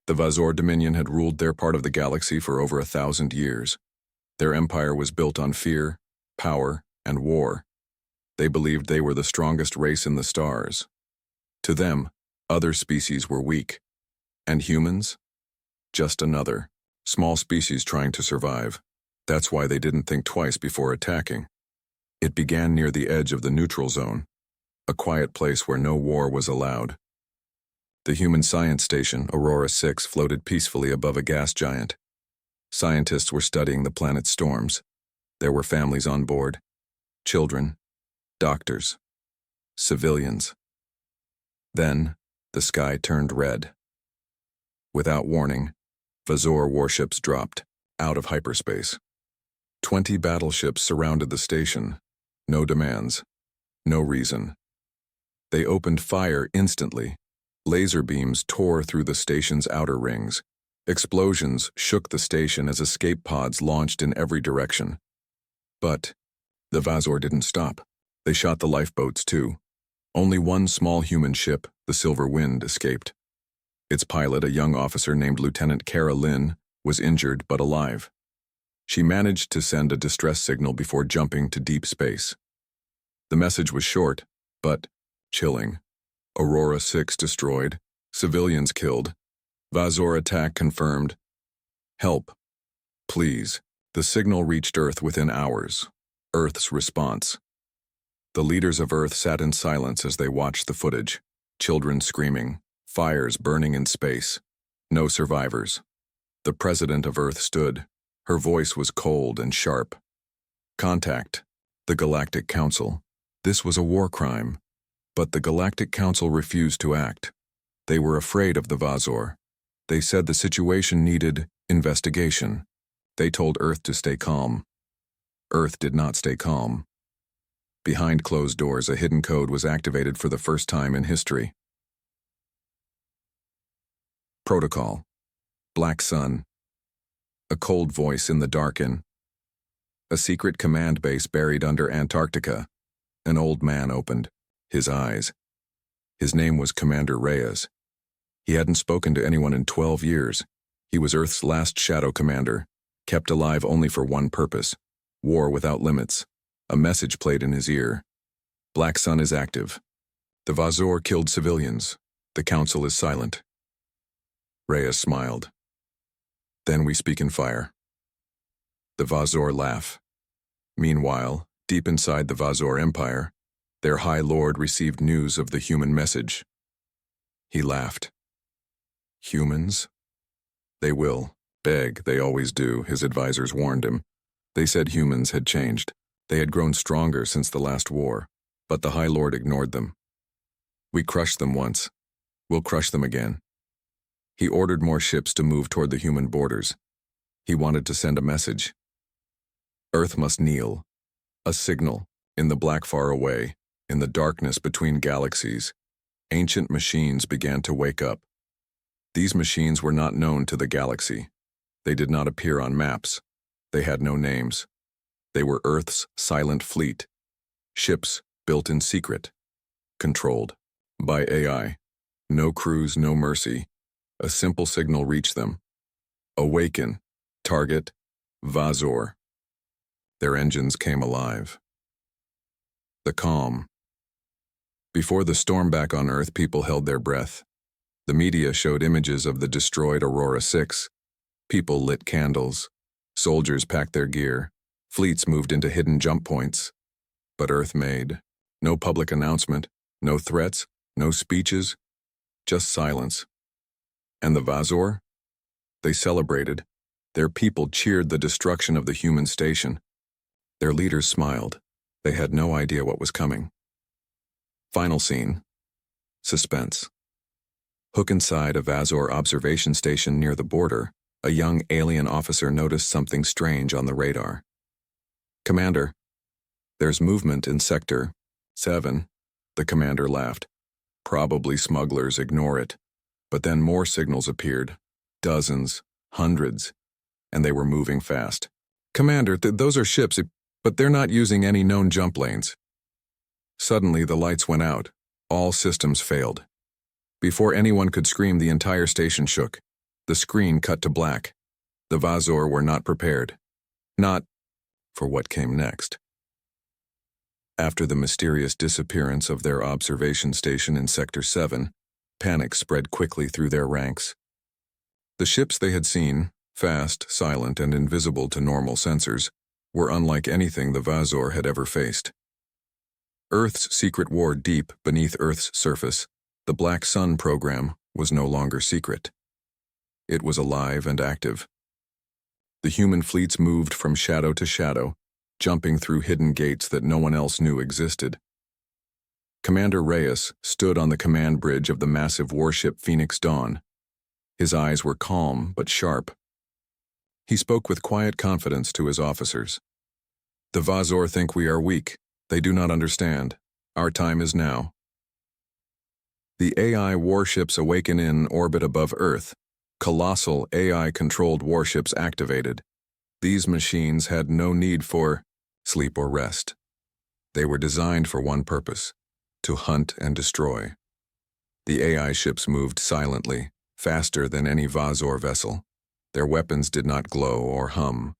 The Vazor Dominion had ruled their part of the galaxy for over 1,000 years. Their empire was built on fear, power, and war. They believed they were the strongest race in the stars. To them, other species were weak. And humans? Just another, small species trying to survive. That's why they didn't think twice before attacking. It began near the edge of the neutral zone, a quiet place where no war was allowed. The human science station, Aurora 6, floated peacefully above a gas giant. Scientists were studying the planet's storms. There were families on board. Children, doctors, civilians. Then, the sky turned red. Without warning, Vazor warships dropped, out of hyperspace. 20 battleships surrounded the station. No demands. No reason. They opened fire instantly. Laser beams tore through the station's outer rings. Explosions shook the station as escape pods launched in every direction. But the Vazor didn't stop. They shot the lifeboats too. Only one small human ship, the Silver Wind, escaped. Its pilot, a young officer named Lieutenant Kara Lynn, was injured but alive. She managed to send a distress signal before jumping to deep space. The message was short, but chilling. Aurora 6 destroyed, civilians killed, Vazor attack confirmed. Help. Please. The signal reached Earth within hours. Earth's response. The leaders of Earth sat in silence as they watched the footage. Children screaming, fires burning in space. No survivors. The president of Earth stood. Her voice was cold and sharp. Contact. The Galactic Council. This was a war crime. But the Galactic Council refused to act. They were afraid of the Vazor. They said the situation needed investigation. They told Earth to stay calm. Earth did not stay calm. Behind closed doors, a hidden code was activated for the first time in history. Protocol. Black Sun. A cold voice in the darken. A secret command base buried under Antarctica. An old man opened his eyes. His name was Commander Reyes. He hadn't spoken to anyone in 12 years. He was Earth's last shadow commander, kept alive only for one purpose: war without limits. A message played in his ear. Black Sun is active. The Vazor killed civilians. The council is silent. Reyes smiled. Then we speak in fire. The Vazor laugh. Meanwhile, deep inside the Vazor Empire, their High Lord received news of the human message. He laughed. Humans? They will. Beg, they always do, his advisors warned him. They said humans had changed. They had grown stronger since the last war, but the High Lord ignored them. We crushed them once. We'll crush them again. He ordered more ships to move toward the human borders. He wanted to send a message. Earth must kneel. A signal, in the black far away, in the darkness between galaxies. Ancient machines began to wake up. These machines were not known to the galaxy. They did not appear on maps. They had no names. They were Earth's silent fleet. Ships built in secret. Controlled by AI. No crews, no mercy. A simple signal reached them. Awaken. Target. Vazor. Their engines came alive. The calm. Before the storm back on Earth, people held their breath. The media showed images of the destroyed Aurora 6. People lit candles. Soldiers packed their gear. Fleets moved into hidden jump points. But Earth made no public announcement, no threats, no speeches, just silence. And the Vazor? They celebrated. Their people cheered the destruction of the human station. Their leaders smiled. They had no idea what was coming. Final scene. Suspense. Hook inside a Vazor observation station near the border, a young alien officer noticed something strange on the radar. Commander, there's movement in Sector 7. The commander laughed. Probably smugglers, ignore it. But then more signals appeared. Dozens, hundreds, and they were moving fast. Commander, those are ships, but they're not using any known jump lanes. Suddenly, the lights went out. All systems failed. Before anyone could scream, the entire station shook. The screen cut to black. The Vazor were not prepared. Not for what came next. After the mysterious disappearance of their observation station in Sector 7, panic spread quickly through their ranks. The ships they had seen, fast, silent, and invisible to normal sensors, were unlike anything the Vazor had ever faced. Earth's secret war deep beneath Earth's surface, the Black Sun program, was no longer secret. It was alive and active. The human fleets moved from shadow to shadow, jumping through hidden gates that no one else knew existed. Commander Reyes stood on the command bridge of the massive warship Phoenix Dawn. His eyes were calm but sharp. He spoke with quiet confidence to his officers. "The Vazor think we are weak. They do not understand. Our time is now." The AI warships awaken in orbit above Earth. Colossal AI-controlled warships activated. These machines had no need for sleep or rest. They were designed for one purpose: to hunt and destroy. The AI ships moved silently, faster than any Vazor vessel. Their weapons did not glow or hum.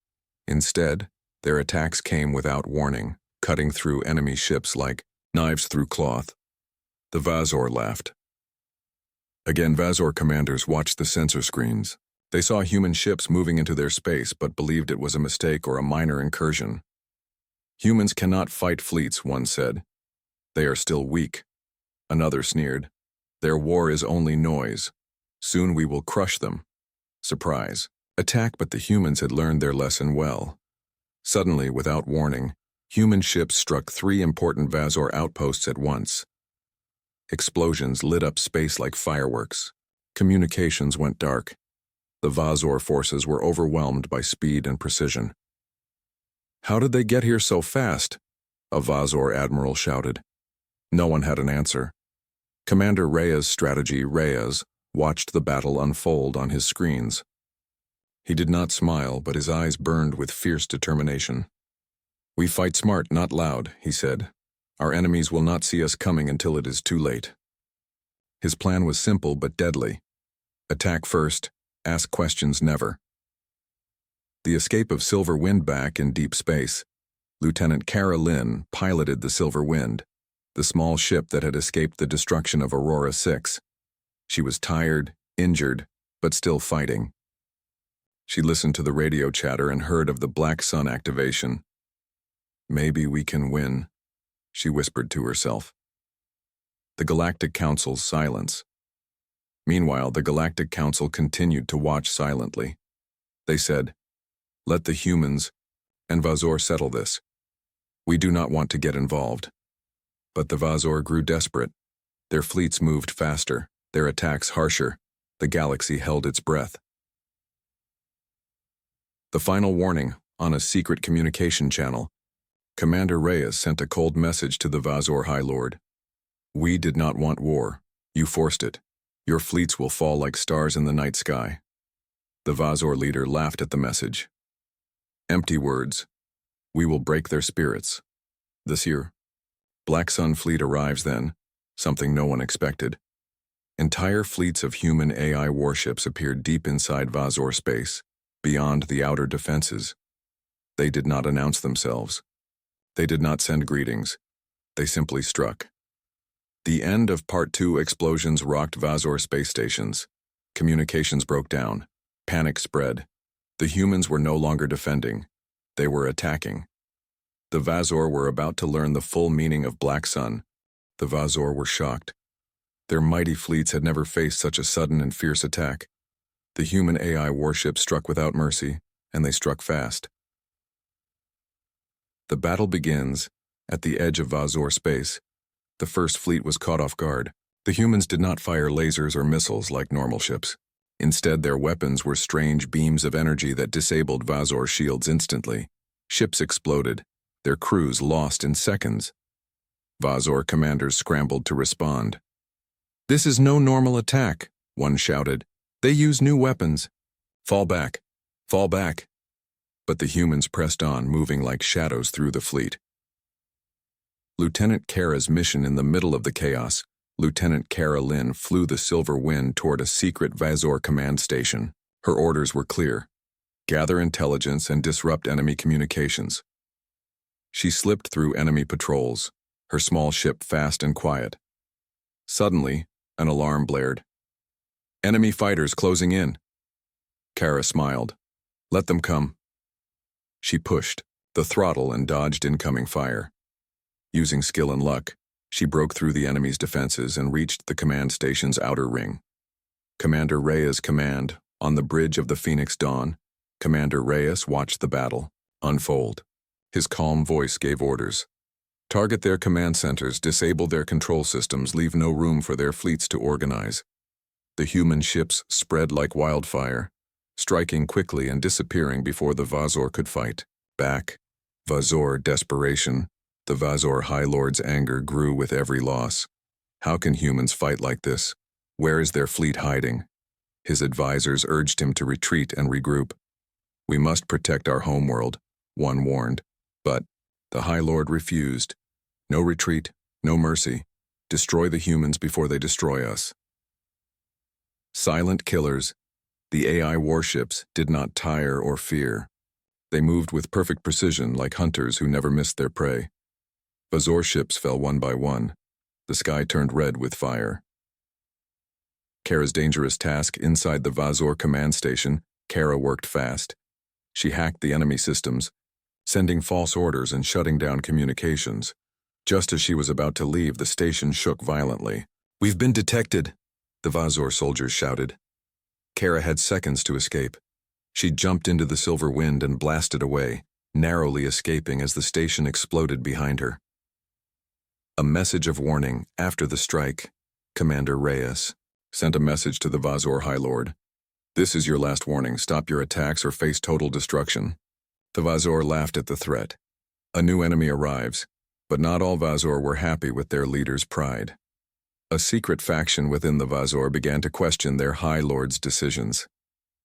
Instead, their attacks came without warning, cutting through enemy ships like knives through cloth. The Vazor laughed. Again, Vazor commanders watched the sensor screens. They saw human ships moving into their space but believed it was a mistake or a minor incursion. "Humans cannot fight fleets," one said. "They are still weak." Another sneered. "Their war is only noise. Soon we will crush them." Surprise. Attack, but the humans had learned their lesson well. Suddenly, without warning, human ships struck 3 important Vazor outposts at once. Explosions lit up space like fireworks. Communications went dark. The Vazor forces were overwhelmed by speed and precision. "How did they get here so fast?" a Vazor admiral shouted. No one had an answer. Commander Reyes' strategy, Reyes, watched the battle unfold on his screens. He did not smile, but his eyes burned with fierce determination. "We fight smart, not loud," he said. "Our enemies will not see us coming until it is too late." His plan was simple but deadly. Attack first, ask questions never. The escape of Silver Wind back in deep space. Lieutenant Kara Lynn piloted the Silver Wind, the small ship that had escaped the destruction of Aurora 6. She was tired, injured, but still fighting. She listened to the radio chatter and heard of the Black Sun activation. "Maybe we can win," she whispered to herself. The Galactic Council's silence. Meanwhile, the Galactic Council continued to watch silently. They said, "Let the humans and Vazor settle this. We do not want to get involved." But the Vazor grew desperate. Their fleets moved faster, their attacks harsher. The galaxy held its breath. The final warning, on a secret communication channel. Commander Reyes sent a cold message to the Vazor High Lord. "We did not want war. You forced it. Your fleets will fall like stars in the night sky." The Vazor leader laughed at the message. "Empty words. We will break their spirits." This year, Black Sun fleet arrives then, something no one expected. Entire fleets of human AI warships appeared deep inside Vazor space, beyond the outer defenses. They did not announce themselves. They did not send greetings. They simply struck. The end of Part 2 explosions rocked Vazor space stations. Communications broke down. Panic spread. The humans were no longer defending. They were attacking. The Vazor were about to learn the full meaning of Black Sun. The Vazor were shocked. Their mighty fleets had never faced such a sudden and fierce attack. The human AI warships struck without mercy, and they struck fast. The battle begins at the edge of Vazor space. The first fleet was caught off guard. The humans did not fire lasers or missiles like normal ships. Instead, their weapons were strange beams of energy that disabled Vazor shields instantly. Ships exploded, their crews lost in seconds. Vazor commanders scrambled to respond. "This is no normal attack," one shouted. "They use new weapons. Fall back, fall back." But the humans pressed on, moving like shadows through the fleet. Lieutenant Kara's mission in the middle of the chaos. Lieutenant Kara Lynn flew the Silver Wind toward a secret Vazor command station. Her orders were clear: gather intelligence and disrupt enemy communications. She slipped through enemy patrols, her small ship fast and quiet. Suddenly, an alarm blared. Enemy fighters closing in. Kara smiled. Let them come. She pushed the throttle and dodged incoming fire. Using skill and luck, she broke through the enemy's defenses and reached the command station's outer ring. Commander Reyes' command, on the bridge of the Phoenix Dawn. Commander Reyes watched the battle unfold. His calm voice gave orders. Target their command centers, disable their control systems, leave no room for their fleets to organize. The human ships spread like wildfire, striking quickly and disappearing before the Vazor could fight back. Vazor desperation. The Vazor High Lord's anger grew with every loss. How can humans fight like this? Where is their fleet hiding? His advisors urged him to retreat and regroup. We must protect our homeworld, one warned. But the High Lord refused. No retreat, no mercy. Destroy the humans before they destroy us. Silent killers, the AI warships did not tire or fear. They moved with perfect precision like hunters who never missed their prey. Vazor ships fell one by one. The sky turned red with fire. Kara's dangerous task inside the Vazor command station. Kara worked fast. She hacked the enemy systems, sending false orders and shutting down communications. Just as she was about to leave, the station shook violently. We've been detected, the Vazor soldiers shouted. Kara had seconds to escape. She jumped into the Silver Wind and blasted away, narrowly escaping as the station exploded behind her. A message of warning after the strike. Commander Reyes sent a message to the Vazor High Lord. This is your last warning. Stop your attacks or face total destruction. The Vazor laughed at the threat. A new enemy arrives, but not all Vazor were happy with their leader's pride. A secret faction within the Vazor began to question their High Lord's decisions.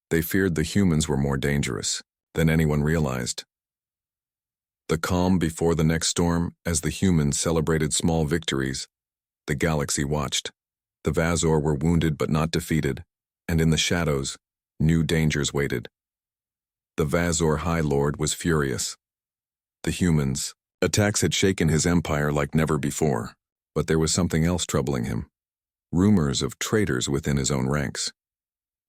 They feared the humans were more dangerous than anyone realized. The calm before the next storm, as the humans celebrated small victories, the galaxy watched. The Vazor were wounded but not defeated, and in the shadows, new dangers waited. The Vazor High Lord was furious. The humans' attacks had shaken his empire like never before, but there was something else troubling him. Rumors of traitors within his own ranks.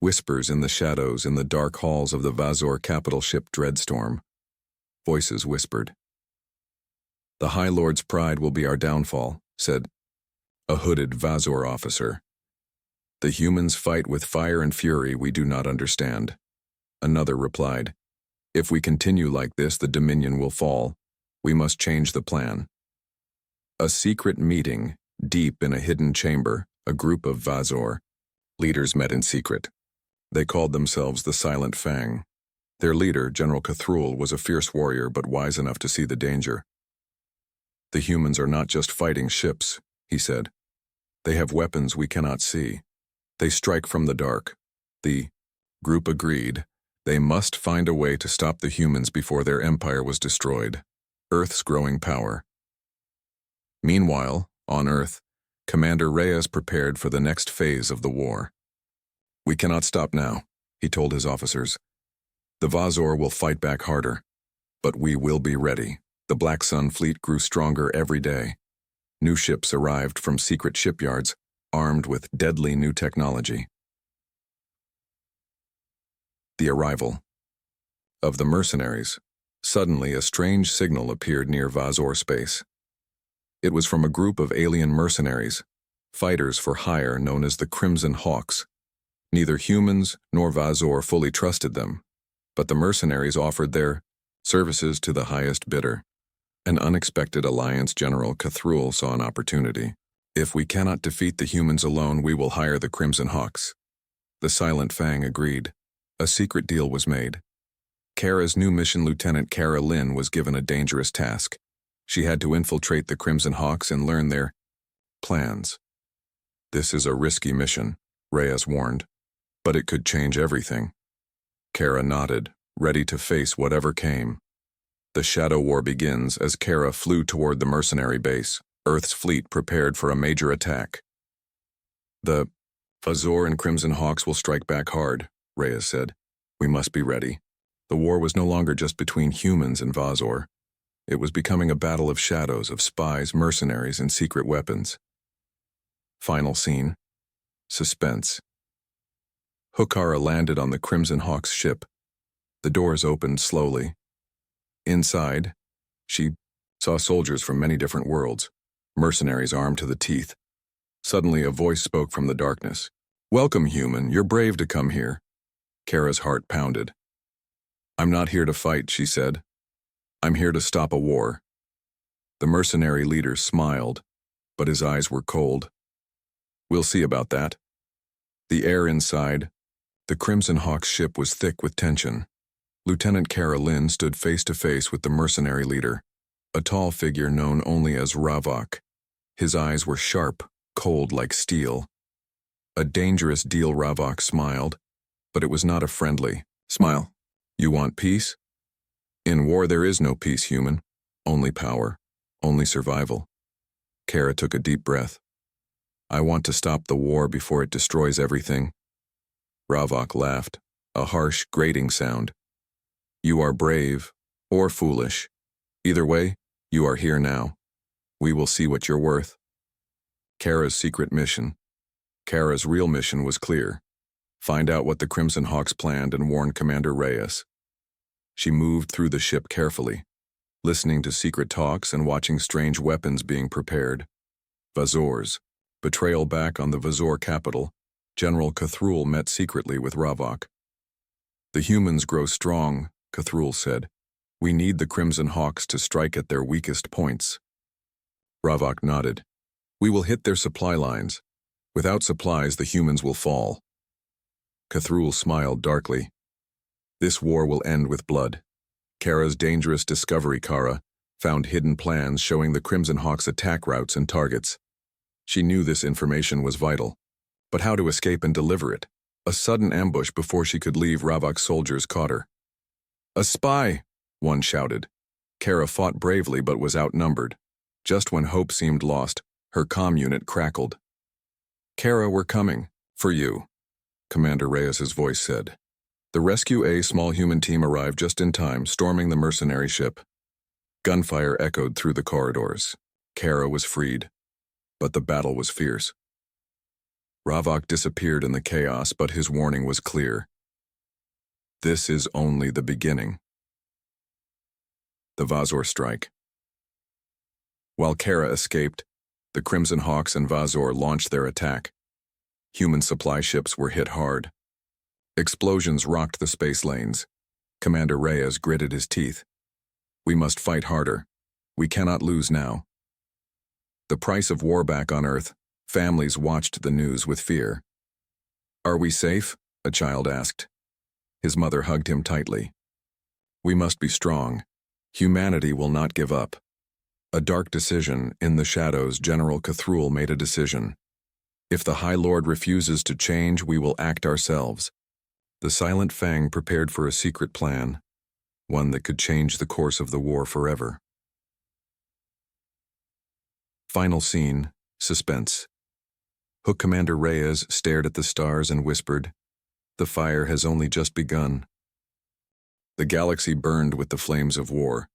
Whispers in the shadows in the dark halls of the Vazor capital ship Dreadstorm. Voices whispered. The High Lord's pride will be our downfall, said a hooded Vazor officer. The humans fight with fire and fury we do not understand. Another replied, if we continue like this, the Dominion will fall. We must change the plan. A secret meeting, deep in a hidden chamber, a group of Vazor leaders met in secret. They called themselves the Silent Fang. Their leader, General Cathrul, was a fierce warrior but wise enough to see the danger. The humans are not just fighting ships, he said. They have weapons we cannot see. They strike from the dark. The group agreed. They must find a way to stop the humans before their empire was destroyed. Earth's growing power. Meanwhile, on Earth, Commander Reyes prepared for the next phase of the war. We cannot stop now, he told his officers. The Vazor will fight back harder, but we will be ready. The Black Sun fleet grew stronger every day. New ships arrived from secret shipyards, armed with deadly new technology. The arrival of the mercenaries. Suddenly, a strange signal appeared near Vazor space. It was from a group of alien mercenaries, fighters for hire known as the Crimson Hawks. Neither humans nor Vazor fully trusted them, but the mercenaries offered their services to the highest bidder. An unexpected alliance. General Cathrul saw an opportunity. If we cannot defeat the humans alone, we will hire the Crimson Hawks. The Silent Fang agreed. A secret deal was made. Kara's new mission, Lieutenant Kara Lynn, was given a dangerous task. She had to infiltrate the Crimson Hawks and learn their plans. This is a risky mission, Reyes warned, but it could change everything. Kara nodded, ready to face whatever came. The Shadow War begins as Kara flew toward the mercenary base. Earth's fleet prepared for a major attack. The Vazor and Crimson Hawks will strike back hard, Reyes said. We must be ready. The war was no longer just between humans and Vazor. It was becoming a battle of shadows, of spies, mercenaries, and secret weapons. Final scene. Suspense. Hukara landed on the Crimson Hawk's ship. The doors opened slowly. Inside, she saw soldiers from many different worlds, mercenaries armed to the teeth. Suddenly, a voice spoke from the darkness. Welcome, human. You're brave to come here. Kara's heart pounded. I'm not here to fight, she said. I'm here to stop a war. The mercenary leader smiled, but his eyes were cold. We'll see about that. The air inside, the Crimson Hawk's ship was thick with tension. Lieutenant Kara Lynn stood face to face with the mercenary leader, a tall figure known only as Ravok. His eyes were sharp, cold like steel. A dangerous deal, Ravok smiled, but it was not a friendly smile. You want peace? In war there is no peace, human. Only power, only survival. Kara took a deep breath. I want to stop the war before it destroys everything. Ravok laughed, a harsh, grating sound. You are brave, or foolish. Either way, you are here now. We will see what you're worth. Kara's secret mission. Kara's real mission was clear. Find out what the Crimson Hawks planned and warn Commander Reyes. She moved through the ship carefully, listening to secret talks and watching strange weapons being prepared. Vazors. Betrayal back on the Vazor capital. General Cathrul met secretly with Ravok. The humans grow strong, Cathrul said. We need the Crimson Hawks to strike at their weakest points. Ravok nodded. We will hit their supply lines. Without supplies, the humans will fall. Cathrul smiled darkly. This war will end with blood. Kara's dangerous discovery, Kara, found hidden plans showing the Crimson Hawks' attack routes and targets. She knew this information was vital. But how to escape and deliver it? A sudden ambush before she could leave, Ravok's soldiers caught her. A spy, one shouted. Kara fought bravely but was outnumbered. Just when hope seemed lost, her comm unit crackled. Kara, we're coming. For you, Commander Reyes's voice said. The Rescue A small human team arrived just in time, storming the mercenary ship. Gunfire echoed through the corridors. Kara was freed. But the battle was fierce. Ravok disappeared in the chaos, but his warning was clear. This is only the beginning. The Vazor strike. While Kara escaped, the Crimson Hawks and Vazor launched their attack. Human supply ships were hit hard. Explosions rocked the space lanes. Commander Reyes gritted his teeth. We must fight harder. We cannot lose now. The price of war back on Earth, families watched the news with fear. Are we safe? A child asked. His mother hugged him tightly. We must be strong. Humanity will not give up. A dark decision. In the shadows, General Cathrul made a decision. If the High Lord refuses to change, we will act ourselves. The Silent Fang prepared for a secret plan, one that could change the course of the war forever. Final scene, suspense. Hook Commander Reyes stared at the stars and whispered, The fire has only just begun. The galaxy burned with the flames of war.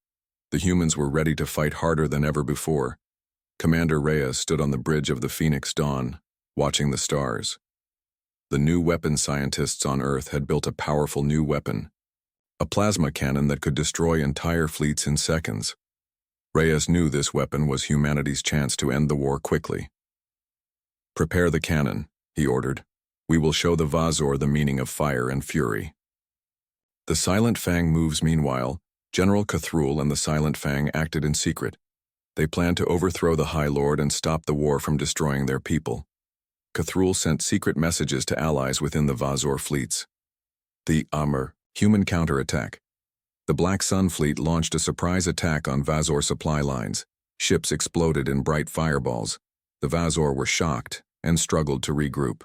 The humans were ready to fight harder than ever before. Commander Reyes stood on the bridge of the Phoenix Dawn, watching the stars. The new weapon scientists on Earth had built a powerful new weapon, a plasma cannon that could destroy entire fleets in seconds. Reyes knew this weapon was humanity's chance to end the war quickly. Prepare the cannon, he ordered. We will show the Vazor the meaning of fire and fury. The Silent Fang moves. Meanwhile, General Cathrul and the Silent Fang acted in secret. They planned to overthrow the High Lord and stop the war from destroying their people. Cathrul sent secret messages to allies within the Vazor fleets. The human counterattack. The Black Sun fleet launched a surprise attack on Vazor supply lines. Ships exploded in bright fireballs. The Vazor were shocked and struggled to regroup.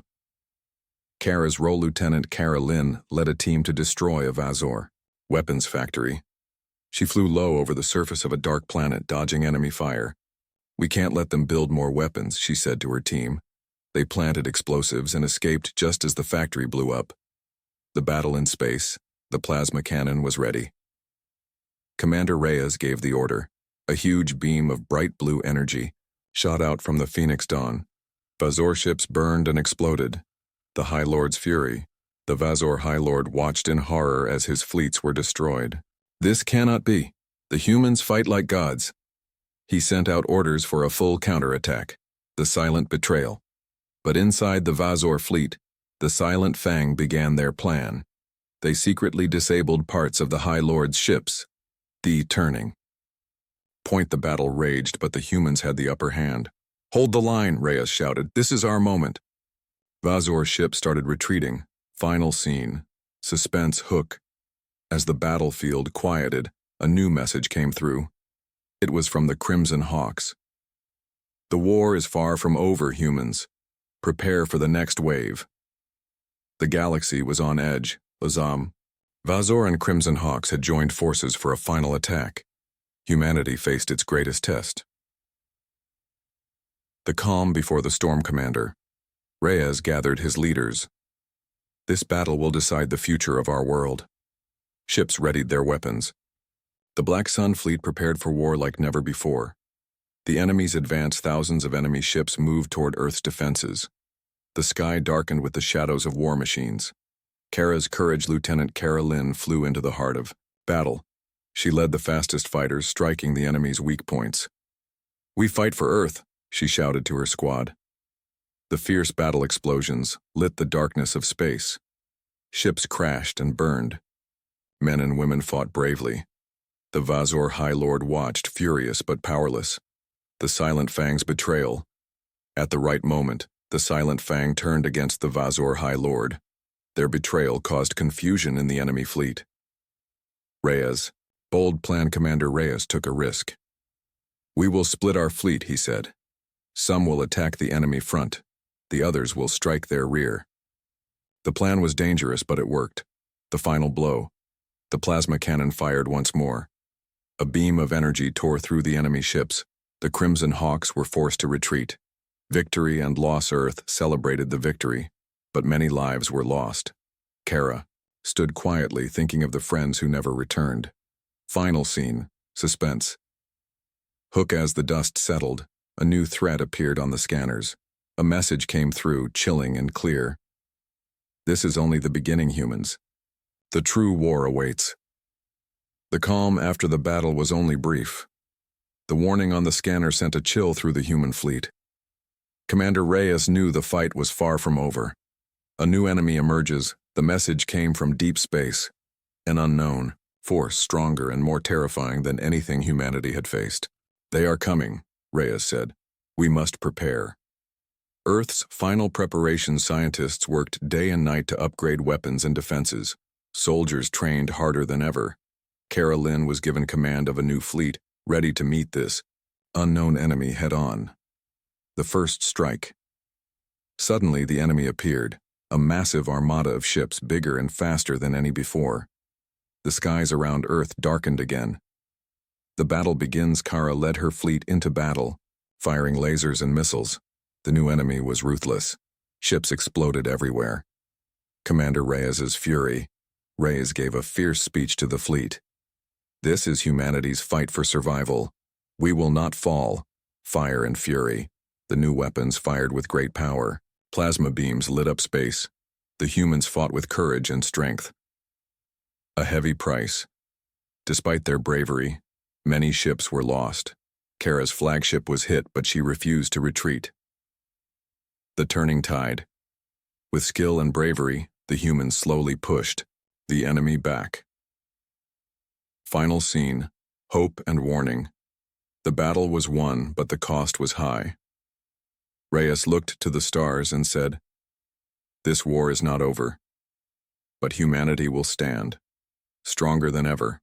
Kara's role Lieutenant Kara Lynn led a team to destroy a Vazor weapons factory. She flew low over the surface of a dark planet, dodging enemy fire. We can't let them build more weapons, she said to her team. They planted explosives and escaped just as the factory blew up. The battle in space, the plasma cannon was ready. Commander Reyes gave the order. A huge beam of bright blue energy shot out from the Phoenix Dawn. Vazor ships burned and exploded. The High Lord's fury. The Vazor High Lord watched in horror as his fleets were destroyed. This cannot be. The humans fight like gods. He sent out orders for a full counterattack. The silent betrayal. But inside the Vazor fleet, the Silent Fang began their plan. They secretly disabled parts of the High Lord's ships. The turning point. The battle raged, but the humans had the upper hand. "Hold the line," Reyes shouted. "This is our moment." Vazor's ship started retreating. Final scene. Suspense hook. As the battlefield quieted, a new message came through. It was from the Crimson Hawks. "The war is far from over, humans. Prepare for the next wave." The galaxy was on edge. Lazam. Vazor and Crimson Hawks had joined forces for a final attack. Humanity faced its greatest test. The calm before the storm commander. Reyes gathered his leaders. "This battle will decide the future of our world." Ships readied their weapons. The Black Sun fleet prepared for war like never before. The enemy's advanced. Thousands of enemy ships moved toward Earth's defenses. The sky darkened with the shadows of war machines. Kara's courage, Lieutenant Kara Lynn, flew into the heart of battle. She led the fastest fighters, striking the enemy's weak points. "We fight for Earth," she shouted to her squad. The fierce battle explosions lit the darkness of space. Ships crashed and burned. Men and women fought bravely. The Vazor High Lord watched, furious but powerless. The Silent Fang's betrayal. At the right moment, the Silent Fang turned against the Vazor High Lord. Their betrayal caused confusion in the enemy fleet. Reyes, bold plan Commander Reyes, took a risk. "We will split our fleet," he said. "Some will attack the enemy front. The others will strike their rear." The plan was dangerous, but it worked. The final blow. The plasma cannon fired once more. A beam of energy tore through the enemy ships. The Crimson Hawks were forced to retreat. Victory and loss. Earth celebrated the victory, but many lives were lost. Kara stood quietly, thinking of the friends who never returned. Final scene. Suspense. Hook. As the dust settled, a new threat appeared on the scanners. A message came through, chilling and clear. "This is only the beginning, humans. The true war awaits." The calm after the battle was only brief. The warning on the scanner sent a chill through the human fleet. Commander Reyes knew the fight was far from over. A new enemy emerges. The message came from deep space. An unknown force, stronger and more terrifying than anything humanity had faced. "They are coming," Reyes said. "We must prepare." Earth's final preparations. Scientists worked day and night to upgrade weapons and defenses. Soldiers trained harder than ever. Kara Lynn was given command of a new fleet, ready to meet this unknown enemy head-on. The first strike. Suddenly the enemy appeared, a massive armada of ships, bigger and faster than any before. The skies around Earth darkened again. The battle begins. Kara led her fleet into battle, firing lasers and missiles. The new enemy was ruthless. Ships exploded everywhere. Commander Reyes's fury. Reyes gave a fierce speech to the fleet. "This is humanity's fight for survival. We will not fall." Fire and fury. The new weapons fired with great power. Plasma beams lit up space. The humans fought with courage and strength. A heavy price. Despite their bravery, many ships were lost. Kara's flagship was hit, but she refused to retreat. The turning tide. With skill and bravery, the humans slowly pushed the enemy back. Final scene. Hope and warning. The battle was won, but the cost was high. Reyes looked to the stars and said, "This war is not over, but humanity will stand, stronger than ever."